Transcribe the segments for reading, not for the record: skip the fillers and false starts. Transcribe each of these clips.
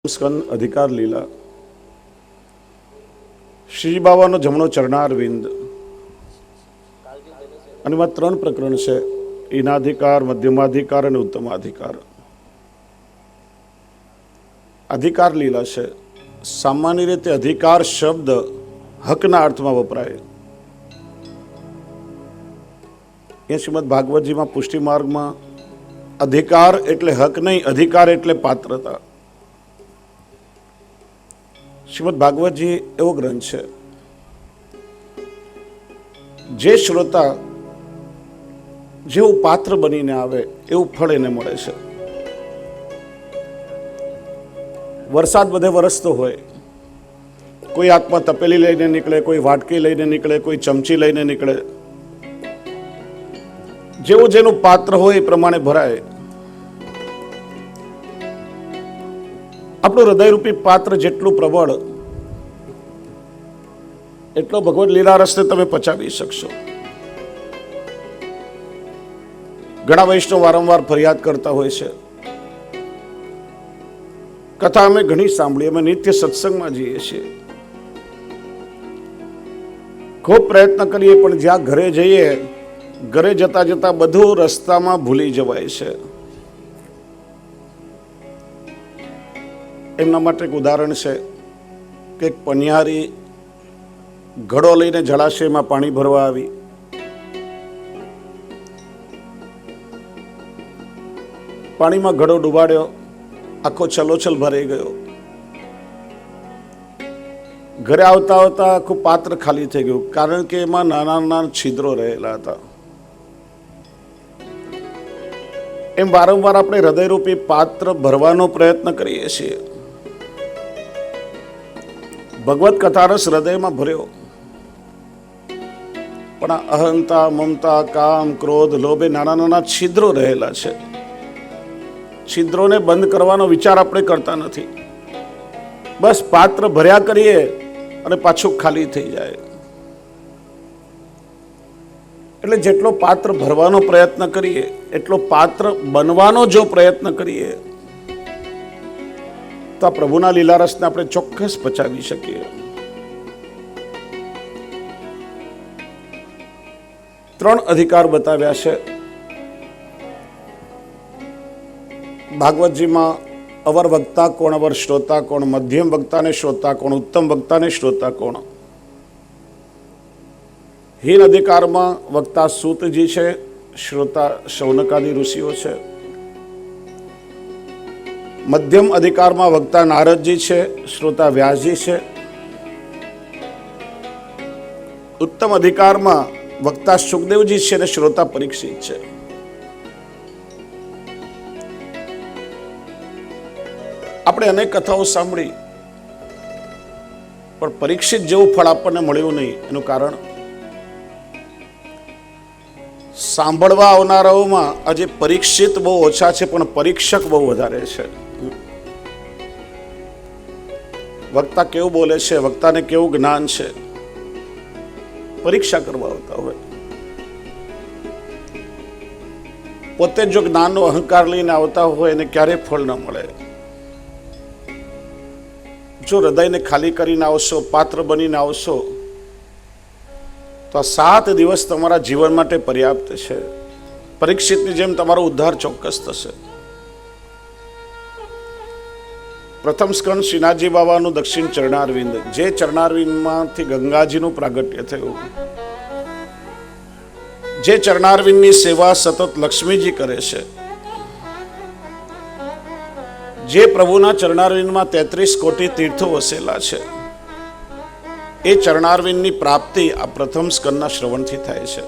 સ્કંદ અધિકાર લીલા શ્રી બાવાનો જમણો ચરણારવિંદ અને એમાં 3 પ્રકરણ છે: ઈનાધિકાર, મધ્યમાધિકાર અને ઉત્તમાધિકાર. અધિકાર લીલા છે. સામાન્ય રીતે અધિકાર શબ્દ હકના અર્થમાં વપરાય. એ શ્રીમદ ભાગવતજીમાં પુષ્ટિ માર્ગમાં અધિકાર એટલે હક નહીં, અધિકાર એટલે પાત્રતા. શ્રીમદ ભાગવતજી એવો ગ્રંથ છે જે શ્રોતા જેવું પાત્ર બનીને આવે એવું ફળ એને મળે છે. વરસાદ બધે વરસતો હોય, કોઈ હાથમાં તપેલી લઈને નીકળે, કોઈ વાટકી લઈને નીકળે, કોઈ ચમચી લઈને નીકળે. જેવું જેનું પાત્ર હોય એ પ્રમાણે ભરાય. આપણું હૃદયરૂપી પાત્ર જેટલું પ્રબળ એટલો ભગવત લીલા રસને તમે પચાવી શકશો. ઘણા વૈષ્ણવ વારંવાર ફરિયાદ કરતા હોય છે, કથા અમે ઘણી સાંભળી, અમે નિત્ય સત્સંગમાં જઈએ છીએ, ખૂબ પ્રયત્ન કરીએ, પણ જ્યાં ઘરે જઈએ, ઘરે જતા જતા બધું રસ્તામાં ભૂલી જવાય છે. એમના માટે એક ઉદાહરણ છે કે એક પનિહારી ઘડો લઈને જળાશયમાં પાણી ભરવા આવી. પાણીમાં ઘડો ડૂબાડ્યો, આખો છલોછલ ભરાઈ ગયો. ઘરે આવતા આવતા આખું પાત્ર ખાલી થઈ ગયું, કારણ કે એમાં નાના નાના છિદ્રો રહેલા હતા. એમ વારંવાર આપણે હૃદયરૂપી પાત્ર ભરવાનો પ્રયત્ન કરીએ છીએ. ભગવત કથારસ હૃદયમાં ભર્યો, પણ અહંતા, મમતા, કામ, ક્રોધ, લોભે નાના નાના છિદ્રો રહેલા છે. છિદ્રોને બંધ કરવાનો વિચાર આપણે કરતા નથી. બસ પાત્ર ભર્યા કરીએ અને પાછું ખાલી થઈ જાય. એટલે જેટલો પાત્ર ભરવાનો પ્રયત્ન કરીએ એટલો પાત્ર બનવાનો જો પ્રયત્ન કરીએ તો આ પ્રભુના લીલારસને આપણે ચોક્કસ પચાવી શકીએ. 3 અધિકાર બતાવ્યા છે ભાગવતજીમાં: અવર વક્તા કોણ, અવર શ્રોતા કોણ, મધ્યમ વક્તાને શ્રોતા કોણ, ઉત્તમ વક્તાને શ્રોતા કોણ. હીન અધિકારમાં વક્તા સૂતજી છે, શ્રોતા શૌનકાદી ઋષિઓ છે. મધ્યમ અધિકારમાં વક્તા નારદજી છે, શ્રોતા વ્યાસજી છે. ઉત્તમ અધિકારમાં વક્તા સુખદેવજી છે અને શ્રોતા પરીક્ષિત છે. આપણે અનેક કથાઓ સાંભળી, પણ પરીક્ષિત જેવું ફળ આપણને મળ્યું નહીં. એનું કારણ સાંભળવા આવનારાઓમાં આજે પરીક્ષિત બહુ ઓછા છે, પણ પરીક્ષક બહુ વધારે છે. વક્તા કેવું બોલે છે, વક્તાને કેવું જ્ઞાન છે, પરીક્ષા કરવા આવતા હોય. પોતે જો જ્ઞાનનો અહંકાર લઈને આવતા હોય એને ક્યારેય ફળ ન મળે. જો હૃદયને ખાલી કરીને આવશો, પાત્ર બનીને આવશો, તો આ 7 દિવસ તમારા જીવન માટે પર્યાપ્ત છે. પરીક્ષિતની જેમ તમારો ઉદ્ધાર ચોક્કસ થશે. પ્રથમ સ્કંદ શ્રીનાથજી બાબાનું દક્ષિણ ચરણારવિંદ, જે ચરણારવિંદમાંથી ગંગાજીનું પ્રાગટ્ય થયું. જે ચરણારવિંદની સેવા સતત લક્ષ્મીજી કરે છે, જે પ્રભુના ચરણારવિંદમાં 33 કોટી તીર્થો વસેલા છે, એ ચરણારવિંદની પ્રાપ્તિ આ પ્રથમ સ્કંદના શ્રવણથી થાય છે.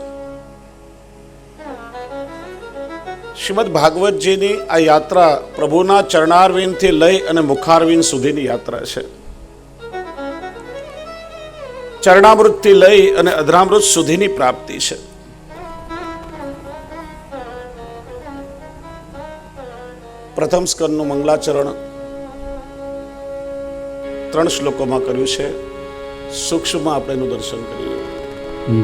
શ્રીમદ ભાગવતજીની આ યાત્રા પ્રભુના ચરણારવિંદથી લઈ અને મુખારવિંદ સુધીની યાત્રા છે. ચરણામૃતથી લઈ અને અધરામૃત સુધીની પ્રાપ્તિ છે. પ્રથમ સ્કંદનું મંગલાચરણ 3 શ્લોકોમાં કર્યું છે. સૂક્ષ્મમાં આપણે એનું દર્શન કરીએ.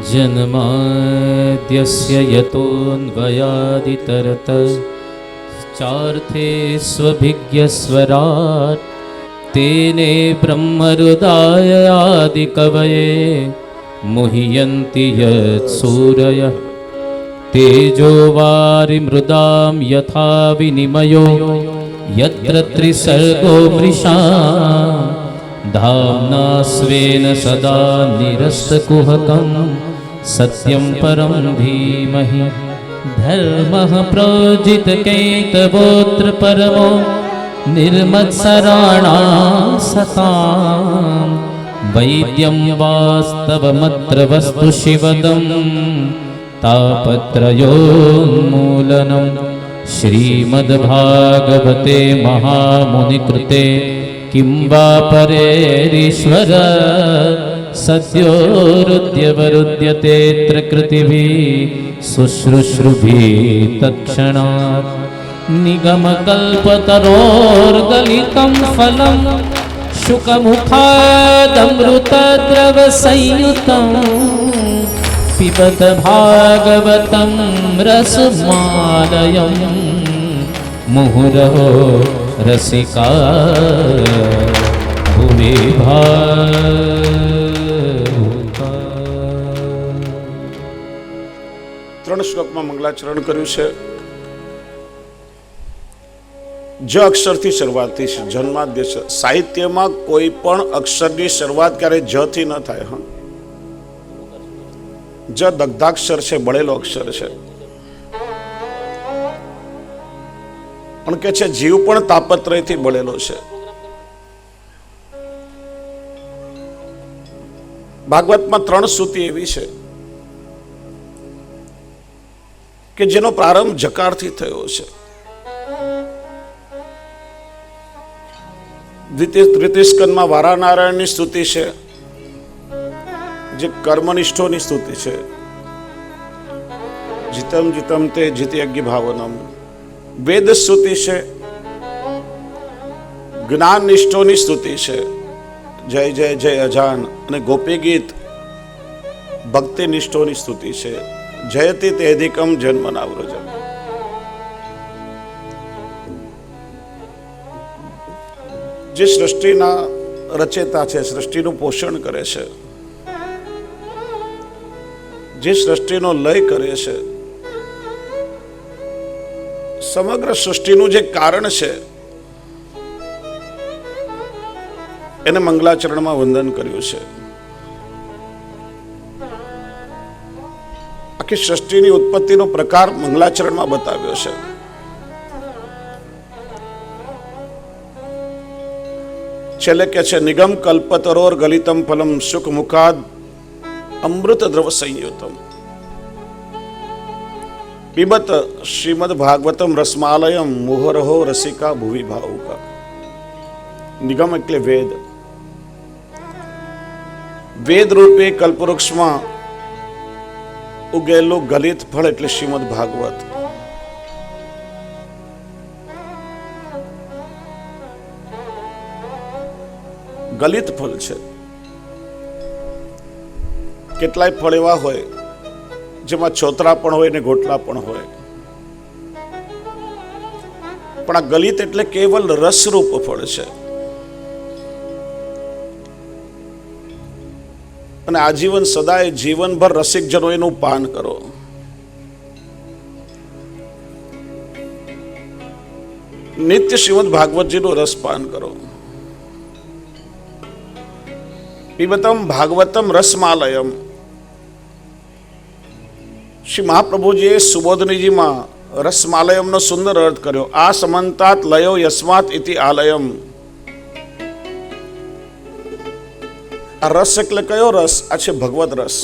જન્માદ્યસ્ય યતોન્વયાદિતરત ચાર્થે સ્વભિજ્ઞસ્વરાટ तेने ब्रह्महृदायादिकवये मुह्यन्ति यत्सूरयः तेजो वारिमृदां यथा विनिमयो यत्र त्रिसर्गो मृषा धाम्ना स्वेन सदा निरस्तकुहकं सत्यं परं धीमहि धर्मः प्रोजितकेतवोऽत्र परमो निर्मत्सराणां सतां वैद्यं वास्तवमत्र वस्तु शिवदं तापत्रयोन्मूलनं श्रीमद्भागवते महामुनिकृते किं वा परेरीश्वर सद्योरुद्यवरुद्यतेऽत्र कृतिभिः शुश्रूषुभिः तत्क्षणात् निगमकल्पतरोर्गलितं फलं शुकमुखादमृतद्रवसंयुतं पिबत भागवतं रसमालयं मुहुरहो रसिका भुवि भावुका। 3 શ્લોકમાં મંગલાચરણ કર્યું છે. જ અક્ષરથી શરૂઆત થઈ છે. જન્માદ્ય છે. સાહિત્યમાં કોઈ પણ અક્ષરની શરૂઆત ક્યારે જ થી ન થાય. હા, જ દગ્ધાક્ષર છે, બળેલો અક્ષર છે. પણ કે છે જીવ પણ તાપત્રયથી બળેલો છે. ભાગવતમાં 3 સ્તુતિ એવી છે કે જેનો પ્રારંભ જકારથી થયો છે. દ્વિતીય સ્કંદમાં વારાનારાયણની સ્તુતિ છે, જે કર્મનિષ્ઠોની સ્તુતિ છે. જીતમ જીતમ તે જીતયજ્ઞ ભાવનમ. વેદ સ્તુતિ છે, જ્ઞાન નિષ્ઠોની સ્તુતિ છે, જય જય જય અજાન. અને ગોપી ગીત ભક્તિ નિષ્ઠોની સ્તુતિ છે, જયતિ તેધિકમ જન્મના વ્રજમ. જે સૃષ્ટિના રચેતા છે, સૃષ્ટિનું પોષણ કરે છે, જે સૃષ્ટિનો લય કરે છે, સમગ્ર સૃષ્ટિનું જે કારણ છે, એને મંગલાચરણમાં વંદન કર્યું છે. આખી સૃષ્ટિની ઉત્પત્તિનો પ્રકાર મંગલાચરણમાં બતાવ્યો છે. છેલ્લે કે છે નિગમ કલ્પતરોર ગલિતમ ફલમ સુખ મુખાદ અમૃત દ્રવ સંયુતમ પીબત શ્રીમદ ભાગવતમ રસમાલયમ મુહરહો રસિકા ભુવિ ભાવુકા. નિગમ એટલે વેદ. વેદ રૂપે કલ્પવૃક્ષમાં ઉગેલું ગલિત ફળ એટલે શ્રીમદ ભાગવત. ગલિત ફળ છે. કેટલાય ફળ એવા હોય જેમાં છોતરા પણ હોય ને ગોટલા પણ હોય, પણ આ ગલિત એટલે કેવલ રસરૂપ ફળ છે. અને આજીવન સદાય જીવનભર રસિકજનો એનું પાન કરો. નિત્ય શ્રીમદ ભાગવતજીનું રસ પાન કરો. પીબતમ ભાગવતમ રસમાલયમ. શ્રી મહાપ્રભુજીએ સુબોધનીજીમાં રસમાલયમનો સુંદર અર્થ કર્યો. આ સમંતાત લયો યસ્માત ઇતિ આલયમ. આ રસ એટલે કયો રસ? આ છે ભગવદ રસ.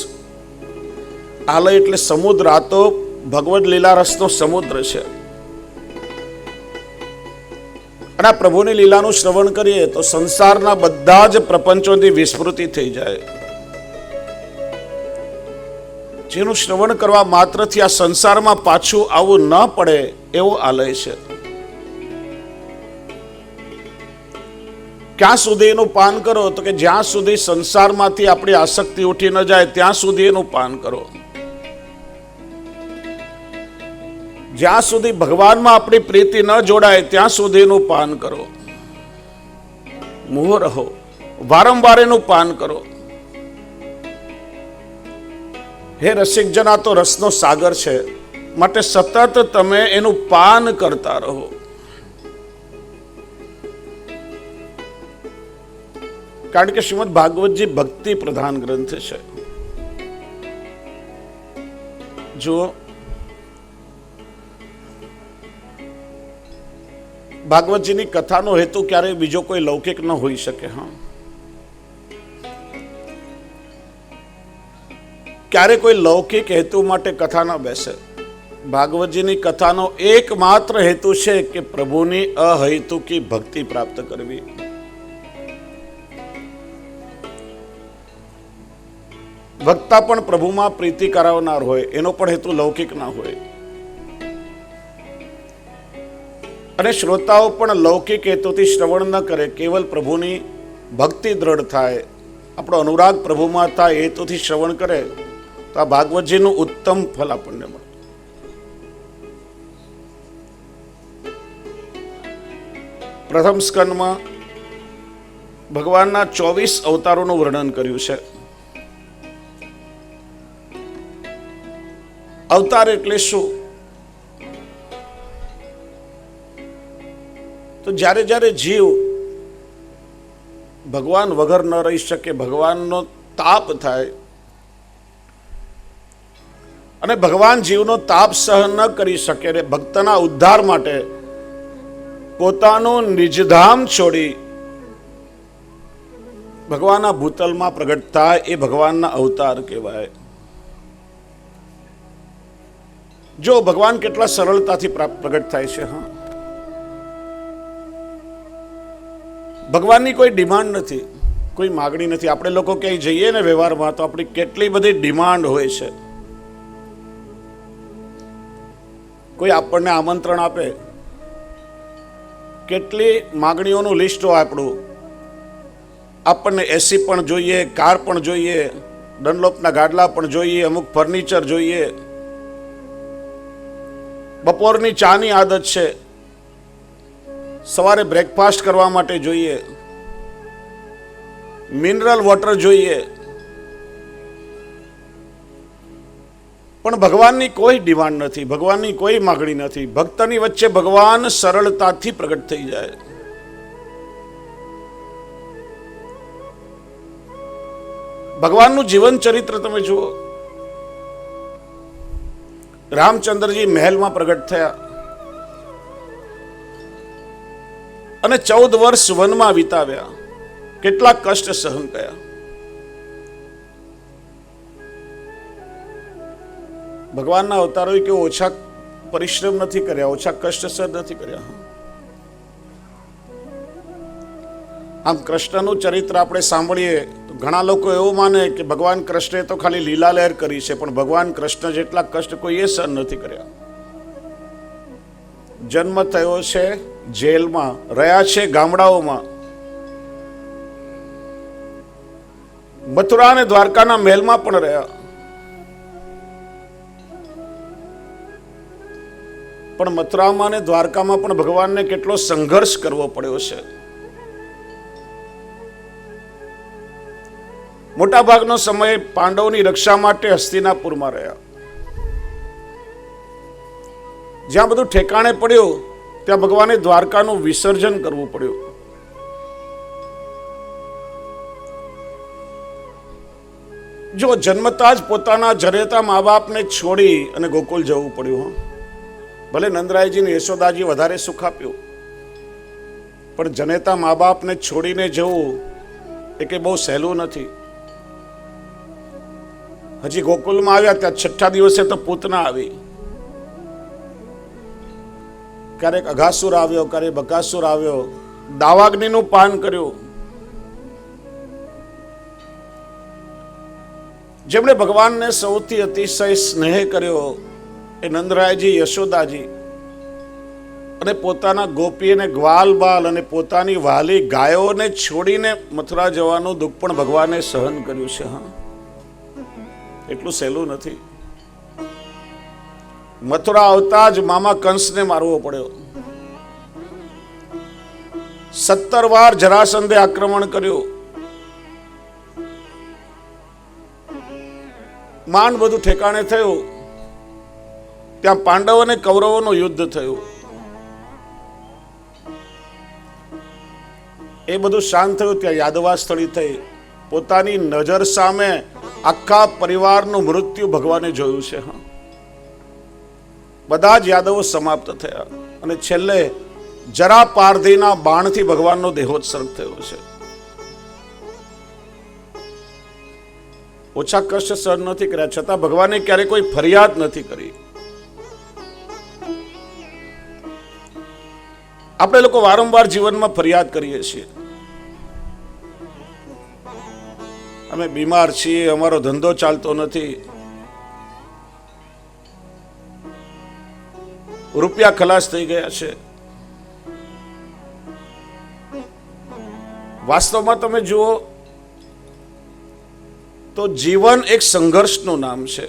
આલય એટલે સમુદ્ર. આ તો ભગવદ લીલા રસનો સમુદ્ર છે. અને આ પ્રભુની લીલાનું શ્રવણ કરીએ તો સંસારના બધા જ પ્રપંચોની વિસ્મૃતિ થઈ જાય. જેનું શ્રવણ કરવા માત્રથી આ સંસારમાં પાછું આવવું ન પડે એવો આલય છે. ક્યાં સુધી એનું પાન કરો? તો કે જ્યાં સુધી સંસારમાંથી આપણી આસક્તિ ઉઠી ન જાય ત્યાં સુધી એનું પાન કરો. જ્યાં સુધી ભગવાનમાં આપણી પ્રીતિ ન જોડાય ત્યાં સુધી એનું પાન કરો. મોહ રહો, વારંવાર એનું પાન કરો. હે રસિકજન, આ તો રસનો સાગર છે, માટે સતત તમે એનું પાન કરતા રહો. કારણ કે શ્રીમદ ભાગવતજી ભક્તિ પ્રધાન ગ્રંથ છે. જો ભાગવતજીની કથાનો હેતુ ક્યારેય બીજો કોઈ લૌકિક ન હોઈ શકે. હા, ક્યારે કોઈ લૌકિક હેતુ માટે કથા ન બેસે. ભાગવતજીની કથાનો એકમાત્ર હેતુ છે કે પ્રભુની અહૈતુકી ભક્તિ પ્રાપ્ત કરવી. વક્તા પણ પ્રભુમાં પ્રીતિ કરાવનાર હોય, એનો પણ હેતુ લૌકિક ના હોય. અને શ્રોતાઓ પણ લૌકિક હેતુથી શ્રવણ ન કરે, કેવલ પ્રભુની ભક્તિ દ્રઢ થાય, આપણો અનુરાગ પ્રભુમાં થાય, હેતુથી શ્રવણ કરે તો આ ભાગવતજીનું ઉત્તમ ફળ આપણને મળે. પ્રથમ સ્કંદમાં ભગવાનના 24 અવતારોનું વર્ણન કર્યું છે. અવતાર એટલે શું? તો જ્યારે જ્યારે જીવ ભગવાન વગર ન રહી શકે, ભગવાનનો તાપ થાય અને ભગવાન જીવનો તાપ સહન ન કરી શકે અને ભક્તના ઉદ્ધાર માટે પોતાનું નિજધામ છોડી ભગવાનના ભૂતલમાં પ્રગટ થાય, એ ભગવાનના અવતાર કહેવાય. જો ભગવાન કેટલા સરળતાથી પ્રગટ થાય છે. હા, ભગવાનની કોઈ ડિમાન્ડ નથી, કોઈ માગણી નથી. આપણે લોકો ક્યાંય જઈએ ને વ્યવહારમાં તો આપણી કેટલી બધી ડિમાન્ડ હોય છે. કોઈ આપણને આમંત્રણ આપે, કેટલી માગણીઓનું લિસ્ટ હોય આપણું. આપણને એસી પણ જોઈએ, કાર પણ જોઈએ, ડનલોપના ગાડલા પણ જોઈએ, અમુક ફર્નિચર જોઈએ, બપોરની ચાની આદત છે, સવારે બ્રેકફાસ્ટ કરવા માટે જોઈએ, મિનરલ વોટર જોઈએ. પણ ભગવાનની કોઈ ડિમાન્ડ નથી, ભગવાનની કોઈ માગણી નથી. ભક્તની વચ્ચે ભગવાન સરળતાથી પ્રગટ થઈ જાય. ભગવાનનું જીવન ચરિત્ર તમે જુઓ. રામચંદ્રજી મહેલમાં પ્રગટ થયા અને 14 વર્ષ વનમાં વિતાવ્યા. કેટલા કષ્ટ સહન કર્યા. ભગવાનના અવતારોએ કે ઓછા પરિશ્રમ નથી કર્યા, ઓછા કષ્ટ સહન નથી કર્યા. આમ કૃષ્ણનું ચરિત્ર આપણે સાંભળીએ તો ઘણા લોકો એવું માને કે ભગવાન કૃષ્ણે તો ખાલી લીલા લહેર કરી છે, પણ ભગવાન કૃષ્ણ જેટલા કષ્ટ કોઈએ સહન નથી કર્યા. જન્મ થયો છે જેલમાં, રહ્યા છે ગામડાઓમાં, મથુરા અને દ્વારકાના મહેલમાં પણ રહ્યા. પણ મથુરામાં અને દ્વારકામાં પણ ભગવાનને કેટલો સંઘર્ષ કરવો પડ્યો છે. મોટા ભાગનો સમય પાંડવોની રક્ષા માટે હસ્તિનાપુરમાં રહ્યા. જ્યાં બધું ઠેકાણે પડ્યું ત્યાં ભગવાને દ્વારકાનું વિસર્જન કરવું પડ્યું. જો જન્મતા જ પોતાના જનેતા મા બાપને છોડી અને ગોકુલ જવું પડ્યું. ભલે નંદરાયજીને યશોદાજી વધારે સુખ આપ્યું, પણ જનેતા મા બાપને છોડીને જવું એ કે બહુ સહેલું નથી. હજી ગોકુલમાં આવ્યા ત્યાં 6થા દિવસે તો પૂતના આવી. ક્યારેક અઘાસુર આવ્યો, ક્યારેક બકાસુર આવ્યો, દાવાગ્નિનું પાન કર્યું. જેમણે ભગવાનને સૌથી અતિશય સ્નેહ કર્યો એ નંદરાયજી, યશોદાજી, અને પોતાના ગોપી અને ગ્વાલ બાલ અને પોતાની વાલી ગાયોને છોડીને મથુરા જવાનું દુઃખ પણ ભગવાને સહન કર્યું છે. હા, એટલું સહેલું નથી. મથુરા આવતા જ મામા કંસને મારવો પડ્યો. 17 વાર જરાસંધે આક્રમણ કર્યું, માંડ બધું ઠેકાણે થયું. ત્યાં પાંડવ અને કૌરવોનું યુદ્ધ થયું. એ બધું શાંત થયું. ત્યાં યાદવા સ્થળી થઈ. પોતાની નજર સામે આખા પરિવારનું મૃત્યુ ભગવાને જોયું છે. બધા જ યાદવો સમાપ્ત થયા અને છેલ્લે જરા પારધીના બાણથી ભગવાનનો દેહોત્સર્ગ થયો છે. ઓછા કષ્ટ સહન નથી કર્યા છતાં ભગવાને ક્યારે કોઈ ફરિયાદ નથી કરી. આપણે લોકો વારંવાર જીવનમાં ફરિયાદ કરીએ છીએ. અમે બીમાર છીએ, અમારો ધંધો ચાલતો નથી, રૂપિયા ખલાસ થઈ ગયા છે. વાસ્તવમાં તમે જુઓ તો જીવન એક સંઘર્ષનું નામ છે.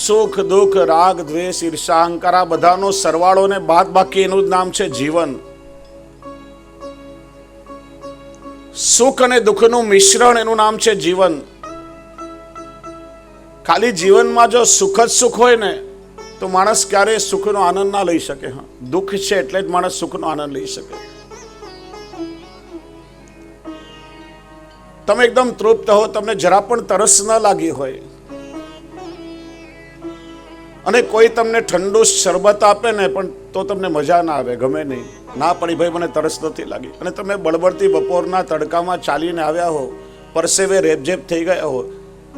સુખ દુઃખ રાગ દ્વેષ ઈર્ષા અહંકાર આ બધાનો સરવાળો ને બાદ બાકી એનું જ નામ છે જીવન. સુખ અને દુઃખનું મિશ્રણ એનું નામ છે જીવન. ખાલી જીવનમાં જો સુખ જ સુખ હોય ને તો માણસ ક્યારે સુખનો આનંદ ના લઈ શકે. દુઃખ છે એટલે જ માણસ સુખનો આનંદ લઈ શકે. તમે એકદમ તૃપ્ત હો, તમને જરા પણ તરસ ન લાગી હોય અને કોઈ તમને ઠંડુ શરબત આપે ને પણ તો તમને મજા ના આવે, ગમે નહીં. ના પડી ભાઈ મને તરસ નથી લાગી. અને તમે બળબડતી બપોરના તડકામાં ચાલીને આવ્યા હો, પરસેવે રેબઝેબ થઈ ગયા હો,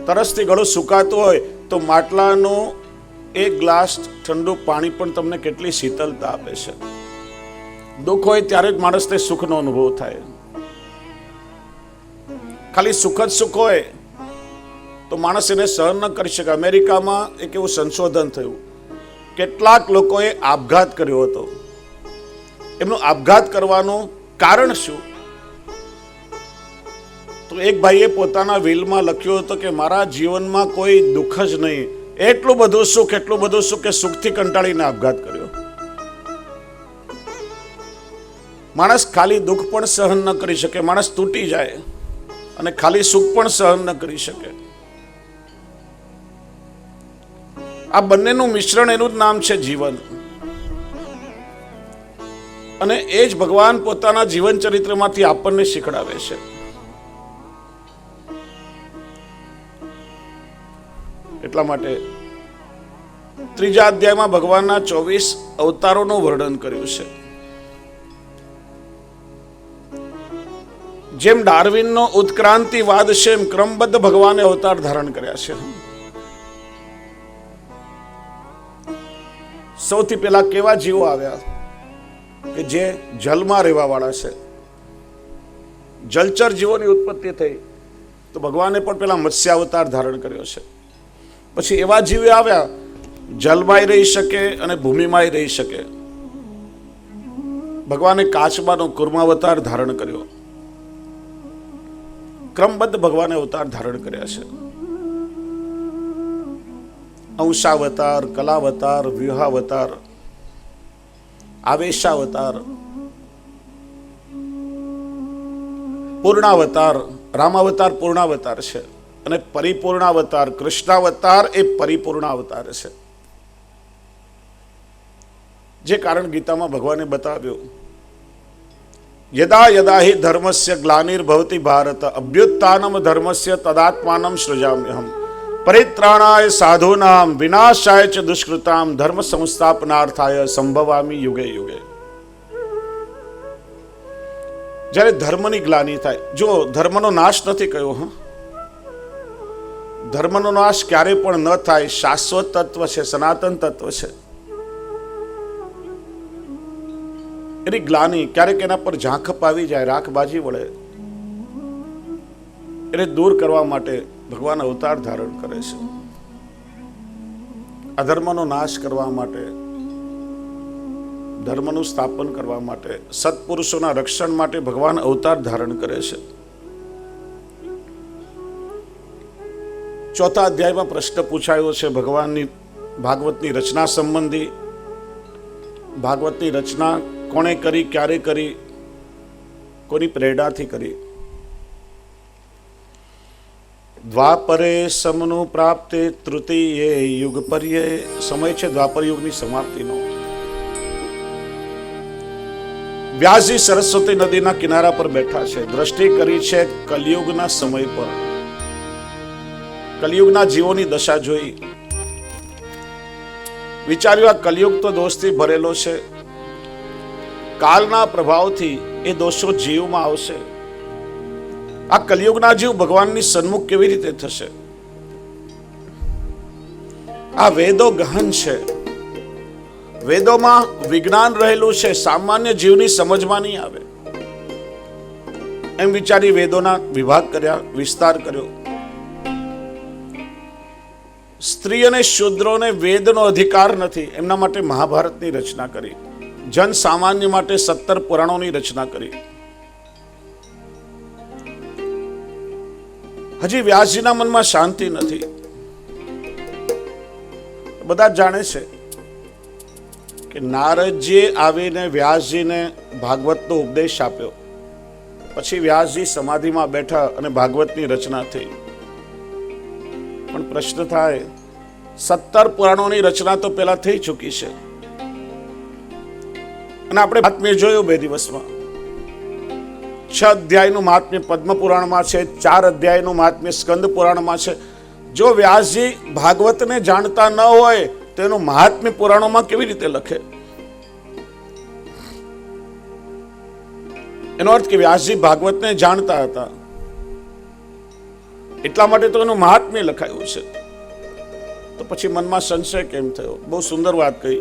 તરસથી ગળું સુકાતું હોય તો માટલાનું એક ગ્લાસ ઠંડુ પાણી પણ તમને કેટલી શીતળતા આપે છે. દુઃખ હોય ત્યારે જ માણસને સુખનો અનુભવ થાય. ખાલી સુખ જ સુખ હોય તો માણસ એને સહન ન કરી શકે. અમેરિકામાં એક એવું સંશોધન થયું, કેટલાક લોકોએ આપઘાત કર્યો હતો. એમનું આપઘાત કરવાનું કારણ શું? તો એક ભાઈએ પોતાના વિલમાં લખ્યું હતું કે મારા જીવનમાં કોઈ દુઃખ જ નહીં, એટલું બધું સુખ કે સુખથી કંટાળીને આપઘાત કર્યો. માણસ ખાલી દુઃખ પણ સહન ન કરી શકે, માણસ તૂટી જાય, અને ખાલી સુખ પણ સહન ન કરી શકે. આ બંનેનું મિશ્રણ એનું જ નામ છે જીવન. અને એ જ ભગવાન પોતાના જીવન ચરિત્રમાંથી આપણને શીખડાવે છે. એટલા માટે ત્રીજા અધ્યાયમાં ભગવાનના 24 અવતારોનું વર્ણન કર્યું છે. જેમ ડાર્વિનનો ઉત્ક્રાંતિવાદ છે એમ ક્રમબદ્ધ ભગવાને અવતાર ધારણ કર્યા છે. સૌથી પહેલા કેવા જીવો આવ્યા કે જે જલમાં રહેવા વાળા છે, જલચર જીવોની ઉત્પત્તિ થઈ તો ભગવાને પણ પેલા મત્સ્ય અવતાર ધારણ કર્યો છે. પછી એવા જીવો આવ્યા જલમાંય રહી શકે અને ભૂમિમાંય રહી શકે. ભગવાને કાચબાનો કુર્માવતાર ધારણ કર્યો. ક્રમબદ્ધ ભગવાને અવતાર ધારણ કર્યા છે. અંશાવતાર, કલાવતાર, વ્યુહાવતાર, આવેશાવતાર, પૂર્ણાવતાર. રામાવતાર પૂર્ણાવતાર છે અને પરિપૂર્ણાવતાર કૃષ્ણાવતાર એ પરિપૂર્ણાવતાર છે. જે કારણ ગીતામાં ભગવાને બતાવ્યું, યદા યદા હિ ધર્મસ્ય ગ્લાનિર્ભવતિ ભારત અભ્યુત્થાનમ ધર્મસ્ય તદાત્માનમ સૃજામ્યહમ પરિત્રાણાય સાધૂનામ વિનાશાય ચ દુષ્કૃતામ ધર્મ સંસ્થાપનાર્થાય સંભવામી યુગે યુગે. જ્યારે ધર્મની ગ્લાનિ થાય, જો ધર્મનો નાશ નથી કહ્યો, ધર્મનો નાશ ક્યારે પણ ન થાય. શાશ્વત તત્વ છે, સનાતન તત્વ છે. એની ગ્લાનિ ક્યારેક એના પર ઝાંખપ આવી જાય, રાખબાજી વળે, એને દૂર કરવા માટે ભગવાન અવતાર ધારણ કરે છે. અધર્મનો નાશ કરવા માટે, ધર્મનું સ્થાપન કરવા માટે, સત્પુરુષોના રક્ષણ માટે ભગવાન અવતાર ધારણ કરે છે. ચોથા અધ્યાયમાં પ્રશ્ન પૂછાયો છે ભગવાનની ભાગવતની રચના સંબંધી. ભાગવતની રચના કોણે કરી, ક્યારે કરી, કોની પ્રેરણાથી કરી? દ્વાપરે સમનું પ્રાપ્તે તૃતીય યુગ પર્યે. સમય છે દ્વાપર યુગની સમાપ્તિનો. વ્યાસજી સરસ્વતી નદીના કિનારા પર બેઠા છે, દ્રષ્ટિ કરી છે કલિયુગના સમય પર, કલિયુગના જીવોની દશા જોઈ. વિચાર્યું આ કલિયુગ તો દોષથી ભરેલો છે, કાલના પ્રભાવથી એ દોષો જીવમાં આવશે. આ કલિયુગના જીવ ભગવાનની સન્મુખ કેવી રીતે થશે? આ વેદો ગહન છે, વેદોમાં વિજ્ઞાન રહેલું છે, સામાન્ય જીવની સમજમાં નહીં આવે. એમ વિચારી વેદોના વિભાગ કર્યા, વિસ્તાર કર્યો. સ્ત્રી અને શૂદ્રોને વેદનો અધિકાર નથી, એમના માટે મહાભારતની રચના કરી. જન સામાન્ય માટે 17 પુરાણોની રચના કરી. હજી વ્યાસજીના મનમાં શાંતિ નથી. બધા જાણે છે કે નારદજીએ આવીને વ્યાસજીને ભાગવતનો ઉપદેશ આપ્યો. પછી વ્યાસજી સમાધિમાં બેઠા અને ભાગવતની રચના થઈ. પણ પ્રશ્ન થાય, 17 પુરાણોની રચના તો પેલા થઈ ચૂકી છે. અને આપણે મહાત્મ્ય જોયું 2 દિવસમાં. 6 અધ્યાયનું મહાત્મ્ય પદ્મ પુરાણમાં છે, 4 અધ્યાયનું મહાત્મ્ય સ્કંદ પુરાણમાં છે. જો વ્યાસજી ભાગવતને જાણતા ન હોય તો એનું મહાત્મ્ય પુરાણોમાં કેવી રીતે લખે? એનો અર્થ કે વ્યાસજી ભાગવતને જાણતા હતા, એટલા માટે તો એનું મહાત્મ્ય લખાયું છે. તો પછી મનમાં સંશય કેમ થયો? બહુ સુંદર વાત કહી.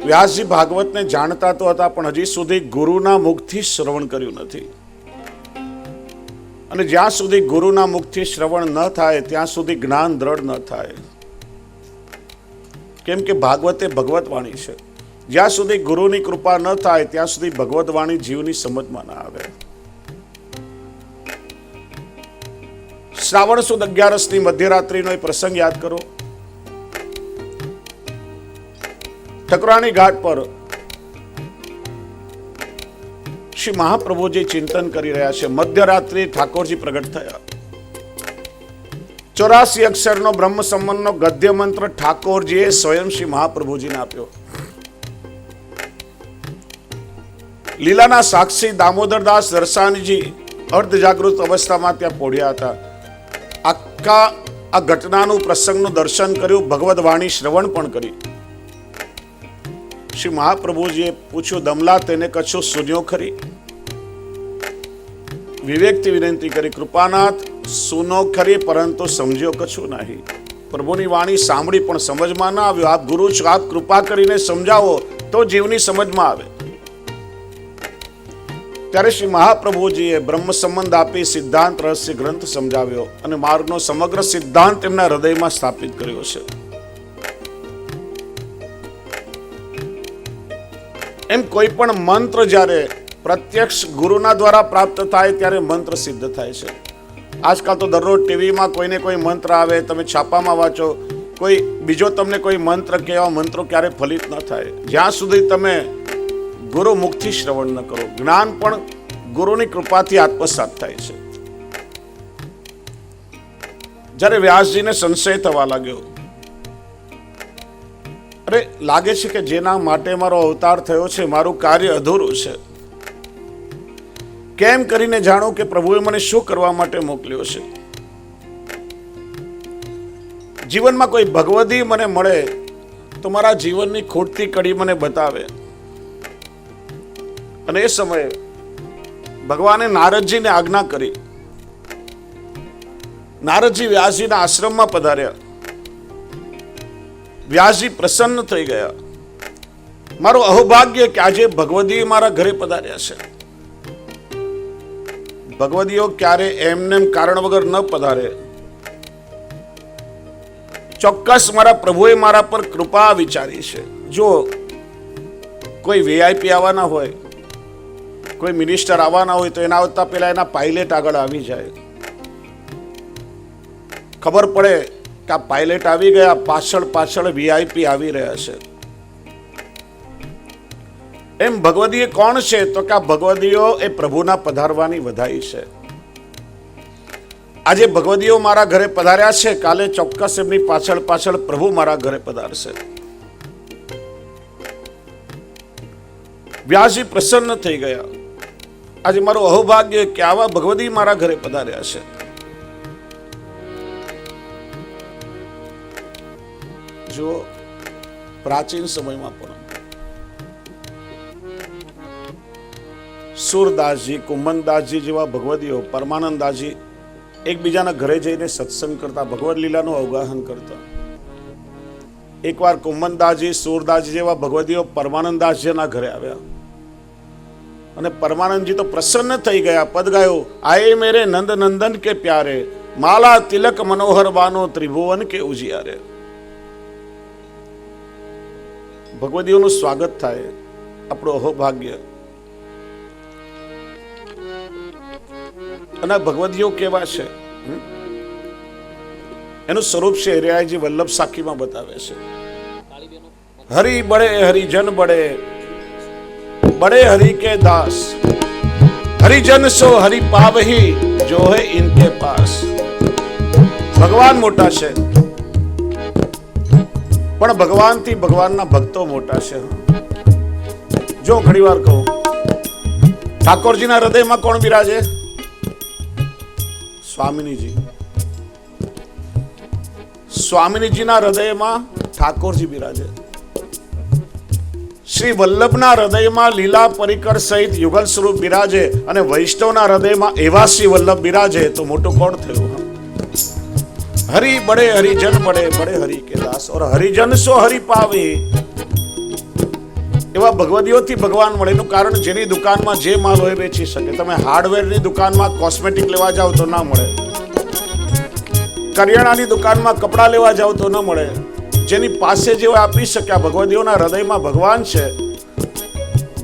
વ્યાસજી ભાગવતને જાણતા તો હતા, પણ હજી સુધી ગુરુના મુખથી શ્રવણ કર્યું નથી. અને જ્યાં સુધી ગુરુના મુખથી શ્રવણ ન થાય ત્યાં સુધી જ્ઞાન દ્રઢ ન થાય. કેમ કે ભાગવત એ ભગવત વાણી છે. જ્યાં સુધી ગુરુની કૃપા ન થાય ત્યાં સુધી ભગવત વાણી જીવની સમજમાં ના આવે. શ્રાવણ સુદ 11ની મધ્યરાત્રિનો એ પ્રસંગ યાદ કરો. ઠકરાણી ઘાટ પર શ્રી મહાપ્રભુજી ચિંતન કરી રહ્યા છે. મધ્યરાત્રિ ઠાકોરજી પ્રગટ થયા. 84 અક્ષરનો બ્રહ્મ સંબંધનો ગદ્ય મંત્ર ઠાકોરજીએ સ્વયં શ્રી મહાપ્રભુજીને આપ્યો. લીલાના સાક્ષી દામોદરદાસ દર્શાનીજી અર્ધ જાગૃત અવસ્થામાં ત્યાં પોઢ્યા હતા. આખા આ ઘટનાનું પ્રસંગનું દર્શન કર્યું, ભગવદ વાણી શ્રવણ પણ કરી. શ્રી મહાપ્રભુજીએ પૂછ્યું, દમલા તેને કશું સુન્યો ખરી? વિવેકથી વિનંતી કરી, કૃપાનાથ સુનો ખરી પરંતુ સમજ્યો કશું નહીં. પ્રભુની વાણી સાંભળી પણ સમજમાં ના આવ્યો. આપ ગુરુ છો, આપ કૃપા કરીને સમજાવો તો જીવની સમજમાં આવે. ત્યારે શ્રી મહાપ્રભુજીએ બ્રહ્મ સંબંધ આપી સિદ્ધાંત રહસ્ય ગ્રંથ સમજાવ્યો અને માર્ગનો સમગ્ર સિદ્ધાંત તેમના હૃદયમાં સ્થાપિત કર્યો છે. એમ કોઈ પણ મંત્ર જ્યારે પ્રત્યક્ષ ગુરુના દ્વારા પ્રાપ્ત થાય ત્યારે મંત્ર સિદ્ધ થાય છે. આજકાલ તો દરરોજ ટીવીમાં કોઈને કોઈ મંત્ર આવે, તમે છાપામાં વાંચો, કોઈ બીજો તમને કોઈ મંત્ર કહેવા, મંત્રો ક્યારે ફલિત ન થાય જ્યાં સુધી તમે ગુરુ મુખથી શ્રવણ ન કરો. જ્ઞાન પણ ગુરુની કૃપાથી આત્મસાત થાય છે. જ્યારે વ્યાસજીને સંશય થવા લાગ્યો, અરે લાગે છે કે જેના માટે મારો અવતાર થયો છે, મારું કાર્ય અધૂરું છે. કેમ કરીને જાણું કે પ્રભુએ મને શું કરવા માટે મોકલ્યો છે? જીવનમાં કોઈ ભગવદી મને મળે તો મારા જીવનની ખૂટતી કડી મને બતાવે. અને એ સમયે ભગવાને નારદજીને આજ્ઞા કરી. નારદજી વ્યાસજીના આશ્રમમાં પધાર્યા. વ્યાસજી પ્રસન્ન થઈ ગયા. મારું અહોભાગ્ય કે આજે ભગવદી મારા ઘરે પધાર્યા છે. ભગવદીઓ ક્યારે એમને કારણ વગર ન પધારે. ચોક્કસ મારા પ્રભુએ મારા પર કૃપા વિચારી છે. જો કોઈ વીઆઈપી આવવાના હોય, કોઈ મિનિસ્ટર આવવાના હોય તો એના આવતા પહેલા એના પાયલેટ આગળ આવી જાય. ખબર પડે કે આ પાયલેટ આવી ગયા, પાછળ પાછળ વીઆઈપી આવી રહ્યા છે. એમ ભગવદીય કોણ છે? તો કે આ ભગવદીયો એ પ્રભુના પધારવાની વધાઈ છે. આજે ભગવદીયો મારા ઘરે પધાર્યા છે, કાલે ચોક્કસ એમની પાછળ પાછળ પ્રભુ મારા ઘરે પધારશે. વ્યાસજી પ્રસન્ન થઈ ગયા. આજે મારું અહોભાગ્ય કે આવા ભગવદી મારા ઘરે પધાર્યા છે. જો પ્રાચીન સમયમાં પણ સુરદાસજી, કુંભનદાસજી જેવા ભગવદીઓ, પરમાનંદદાસજી એકબીજાના ઘરે જઈને સત્સંગ કરતા, ભગવદ લીલાનું અવગાહન કરતા. એકવાર કુંભનદાસજી, સુરદાસજી જેવા ભગવદીઓ પરમાનંદદાસજીના ઘરે આવ્યા અને પરમાનંદજી તો પ્રસન્ન થઈ ગયા. પદ ગાયો, આયે મેરે નંદ નંદન કે પ્યારે, માલા તિલક મનોહર બાનો ત્રિભુવન કે ઉજિયારે. ભગવદીઓનું સ્વાગત થાય, આપણું અહોભાગ્ય. અને ભગવદીઓ કેવા છે એનું સ્વરૂપ છે હરિરાયજી વલ્લભ સાખીમાં બતાવે છે. હરિ બડે હરિજન બડે, बड़े हरि के दास, हरिजन सो हरि पावही जो है इनके पास. भगवान मोटा છે, પણ ભગવાનથી ભગવાનના ભક્તો મોટા છે. જો ઘણી વાર કહું, ઠાકોરજીના હૃદયમાં કોણ બિરાજે? સ્વામિનીજી. સ્વામિનીજીના હૃદયમાં ઠાકોરજી બિરાજે. શ્રી વલ્લભના હૃદયમાં લીલા પરિકર સહિત યુગલ સ્વરૂપ બિરાજે અને વૈષ્ણવના હૃદયમાં એવા શ્રી વલ્લભ બિરાજે તો મોટું કોણ થયું? હરિ બડે હરિજન બડે, બડે હરિ કે દાસ, ઓર હરિજન સો હરિ પાવે. એવા ભગવદીઓથી ભગવાન મળે. એનું કારણ જેની દુકાનમાં જે માલ હોય વેચી શકે. તમે હાર્ડવેરની દુકાનમાં કોસ્મેટિક લેવા જાવ તો ના મળે, કરિયાણાની દુકાનમાં કપડા લેવા જાવ તો ન મળે. જેની પાસે જે આપી શકે. આ ભગવદીઓના હૃદયમાં ભગવાન છે.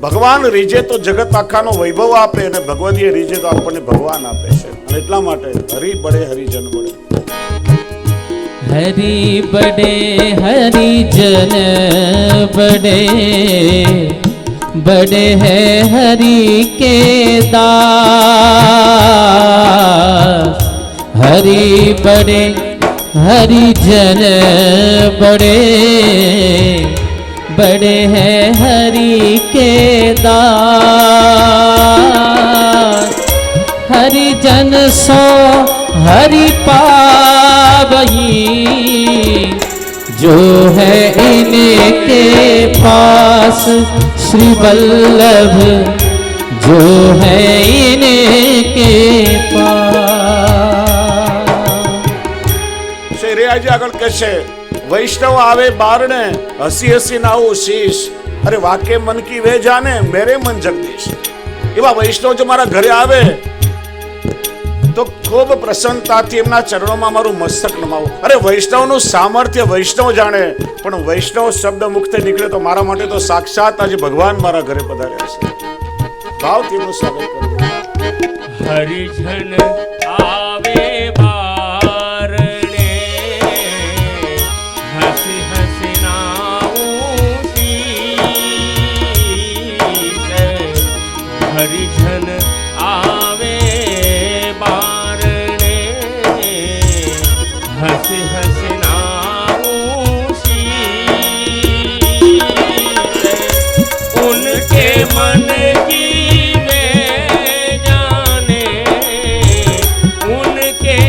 ભગવાન રીજે તો જગત આખાનો વૈભવ આપે અને ભગવદીએ રીજે તો આપણને ભગવાન આપે છે. અને એટલા માટે હરિ બડે હરિજન બડે. हरि बड़े हरिजन बड़े, बड़े हैं हरि के दास. हरि बड़े हरिजन बड़े, बड़े हैं हरि के दास. हरिजन सो हरि पावही जो है इनके पास. श्री वल्लभ जो है इनके पास. હરિરાયજી આગળ કહેશે, વૈષ્ણવ આવે બારણે, હસી હસી નાવું શીશ, અરે વાકે મન કી વે જાને, મેરે મન જગદીશ. એવા વૈષ્ણવ જો મારા ઘરે આવે તો ખૂબ પ્રસન્નતાથી એમના ચરણોમાં મારું મસ્તક નમાવું. અરે વૈષ્ણવનું સામર્થ્ય વૈષ્ણવ જાણે, પણ વૈષ્ણવ શબ્દ મુખથી નીકળે તો મારા માટે તો સાક્ષાત આજે ભગવાન મારા ઘરે પધાર્યા છે. ભાવથી એમનું સ્વાગત કરું. હરિજન આવે બારણે, હસી હસી નાવું શીશ. હરિજન આવે બારણે, હસી હસી નાવું શીશ. ઉનકે મન કી વે જાને, उनके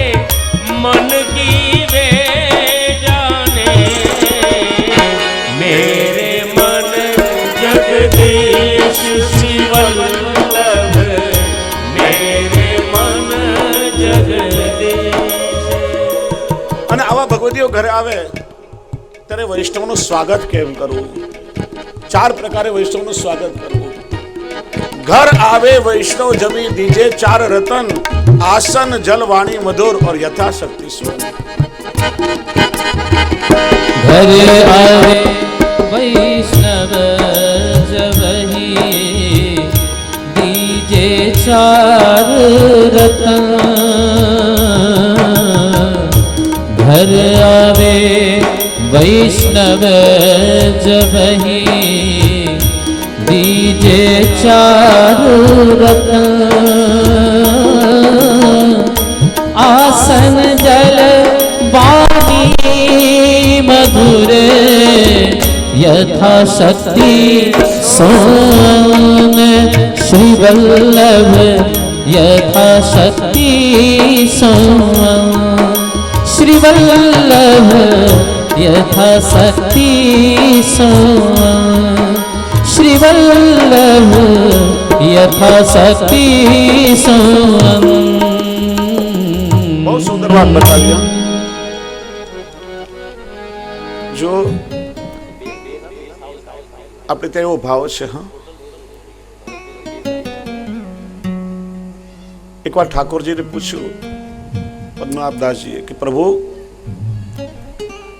मन की वे जाने. मेरे मन जगदीश श्री वल्लभ, मेरे मन जगदीश. અને આવા ભગવદીઓ ઘરે આવે ત્યારે વૈષ્ણવનું સ્વાગત કેમ કરવું? 4 પ્રકારે વૈષ્ણવનું સ્વાગત કરવું. घर आवे वैष्णव जमी दीजे 4 रतन, आसन जल वाणी मधुर और यथाशक्ति सुन. घर आवे वैष्णव जबहि दीजे 4 रतन. घर आवे वैष्णव जबहि दीजे दीजे चार रत्न आसन जल वाणी मधुर यथा शक्ति सोन श्री वल्लभ यथा शक्ति सोन श्री वल्लभ यथा शक्ति सोन श्री वल्लभ यथा शक्ति सोन। बहुत सुंदर बात बता दिया। जो આપણે ત્યાં એવો ભાવ છે। હા, એકવાર ઠાકોરજીને પૂછ્યું પદ્મનાભદાસજીએ કે પ્રભુ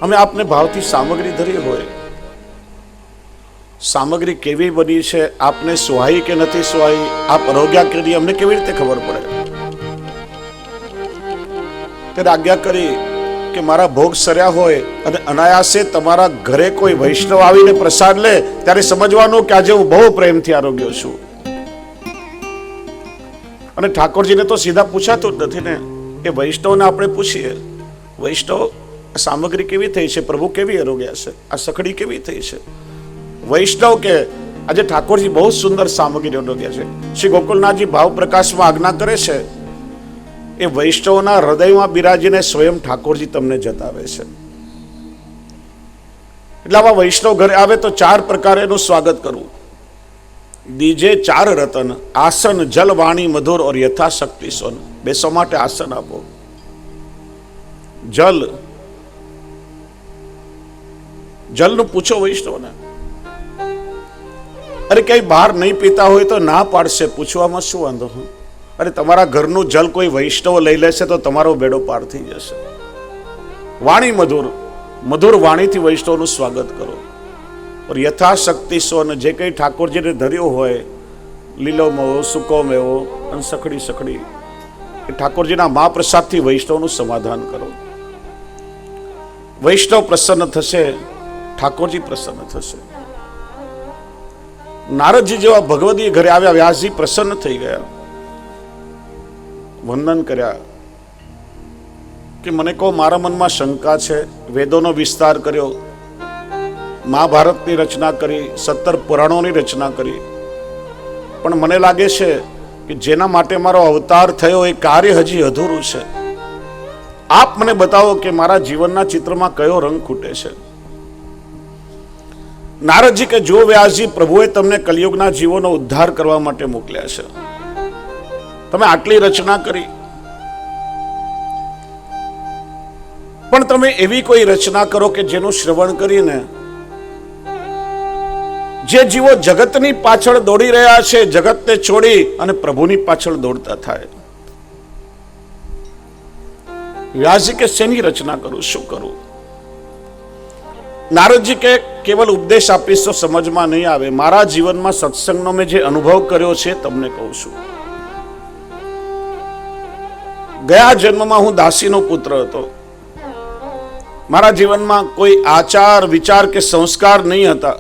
અમે આપને ભાવથી સામગ્રી ધરી હોય, સામગ્રી કેવી બની છે, આપને સુહાઈ કે નથી સુહાઈ, આપ આરોગ્ય કરી અમને કેવી રીતે ખબર પડે? ત્યારે આજ્ઞા કરી કે મારા ભોગ સર્યા હોય અને અનાયાસે તમારા ઘરે કોઈ વૈષ્ણવ આવીને પ્રસાદ લે ત્યારે સમજવાનું કે આજે હું બહુ પ્રેમથી આરોગ્ય છું। અને ઠાકોરજીને તો સીધા પૂછાતું જ નથી ને, એ વૈષ્ણવને આપણે પૂછીએ, વૈષ્ણવ સામગ્રી કેવી થઈ છે, પ્રભુ કેવી આરોગ્ય છે, આ સખડી કેવી થઈ છે? વૈષ્ણવ કે આજે ઠાકોરજી બહુ સુંદર સામગ્રી આરોગ્ય છે। શ્રી ગોકુલનાથજી ભાવ પ્રકાશમાં આજ્ઞા કરે છે, એ વૈષ્ણવના હૃદયમાં બિરાજીને સ્વયં ઠાકોરજી તમને જતાવે છે। એટલે આવા વૈષ્ણવ ઘરે આવે તો ચાર પ્રકારે એનું સ્વાગત કરવું। દીજે ચાર રતન આસન જલ વાણી મધુર और યથાશક્તિ સોન। બેસવા માટે આસન આપો, જલનું પૂછો વૈષ્ણવને। અરે કઈ બહાર નહીં પીતા હોય તો ના પાડશે, પૂછવામાં શું વાંધો? અરે તમારા ઘરનું જલ કોઈ વૈષ્ણવ લઈ લેશે તો તમારો બેડો પાર થઈ જશે। વાણી મધુર, મધુર વાણીથી વૈષ્ણવનું સ્વાગત કરો। और યથાશક્તિ સોન, જે કંઈ ઠાકોરજીને ધર્યો હોય, લીલો મેવો, સૂકો મેવો અને સખડી સખડી, એ ઠાકોરજીના મહાપ્રસાદથી વૈષ્ણવનું સમાધાન કરો। વૈષ્ણવ પ્રસન્ન થશે, ઠાકોરજી પ્રસન્ન થશે। નારદજી જેવા ભગવદી ઘરે આવ્યા, વ્યાસજી પ્રસન્ન થઈ ગયા, વંદન કર્યા કે મને કહો મારા મનમાં શંકા છે। વેદોનો વિસ્તાર કર્યો, મહાભારતની રચના કરી, 17 પુરાણોની રચના કરી, પણ મને લાગે છે કે જેના માટે મારો અવતાર થયો એ કાર્ય હજી અધૂરું છે। આપ મને બતાવો કે મારા જીવનના ચિત્રમાં કયો રંગ ખૂટે છે। નારદજી કે જો વ્યાસજી, પ્રભુએ તમને કલિયુગના જીવોનો ઉદ્ધાર કરવા માટે મોકલ્યા છે। તમે આટલી રચના કરી, પણ તમે એવી કોઈ રચના કરો કે જેનું શ્રવણ કરીને જે જીવો જગતની પાછળ દોડી રહ્યા છે, જગતને છોડી અને પ્રભુની પાછળ દોડતા થાય। વ્યાસજી કે શેની રચના કરું, શું કરું? નારદજી કે કેવલ ઉપદેશ આપીશ તો સમજમાં નહીં આવે, મારા જીવનમાં સત્સંગનો મેં જે અનુભવ કર્યો છે તમને કહું છું। ગયા જન્મમાં હું દાસીનો પુત્ર હતો। મારા જીવનમાં કોઈ આચાર વિચાર કે સંસ્કાર નહીં હતા,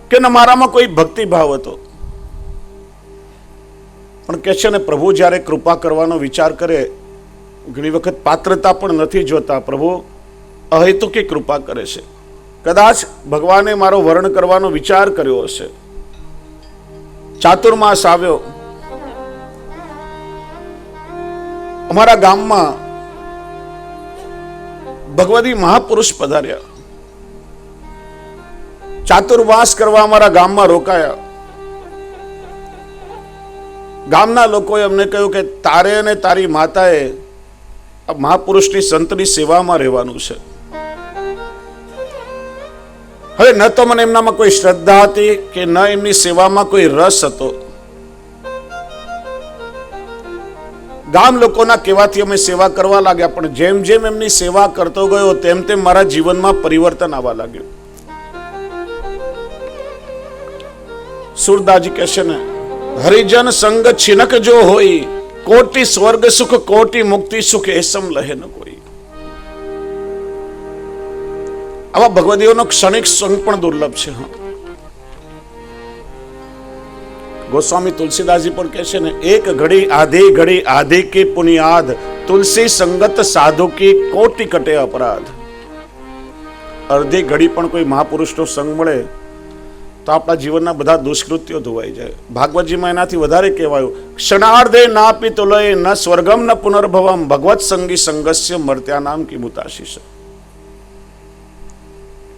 કે ન મારામાં કોઈ ભક્તિ ભાવ હતો। પણ કે છે ને, પ્રભુ જ્યારે કૃપા કરવાનો વિચાર કરે, ઘણી વખત પાત્રતા પણ નથી જોતા, પ્રભુ અહેતુકી કૃપા કરે છે। કદાચ ભગવાને મારો વર્ણ કરવાનો વિચાર કર્યો હશે। ચાતુર્માસ આવ્યો, અમારા ગામમાં ભગવદી મહાપુરુષ પધાર્યા, ચાતુર્માસ કરવા અમારા ગામમાં રોકાયા। ગામના લોકોએ અમને કહ્યું કે તારે અને તારી માતાએ આ મહાપુરુષની સંતની સેવામાં રહેવાનું છે। હવે ન તો મને એમનામાં કોઈ શ્રદ્ધા હતી કે ન એમની સેવામાં કોઈ રસ હતો। ગામ લોકોના કહેવાથી અમે સેવા કરવા લાગ્યા, પણ જેમ જેમ એમની સેવા કરતો ગયો તેમ તેમ મારા જીવનમાં પરિવર્તન આવવા લાગ્યું। સુરદાસજી કહે છે ને, હરિજન સંગ છિનક જો હોઈ, કોટી સ્વર્ગ સુખ કોટી મુક્તિ સુખ એસમ લહે ન કોઈ। આવા ભગવદીઓનો ક્ષણિક સંગ પણ દુર્લભ છે। ગોસ્વામી તુલસીદાસજી પણ કહે છે ને, એક ઘડી આધી કી પુનિયાદ, તુલસી સંગત સાધુ કી કોટી કટે અપરાધ. અડધી ઘડી પણ કોઈ મહાપુરુષનો સંગ મળે તો આપણા જીવનના બધા દુષ્કૃત્યો ધોવાઈ જાય. ભાગવતજીમાં એનાથી વધારે કહેવાયું, ક્ષણાર્ધે નાપી તુલય ન સ્વર્ગમ ન પુનર્ભવમ, ભગવત સંગી સંગસ્ય મર્ત્યા નામ કી મુતાશીષ.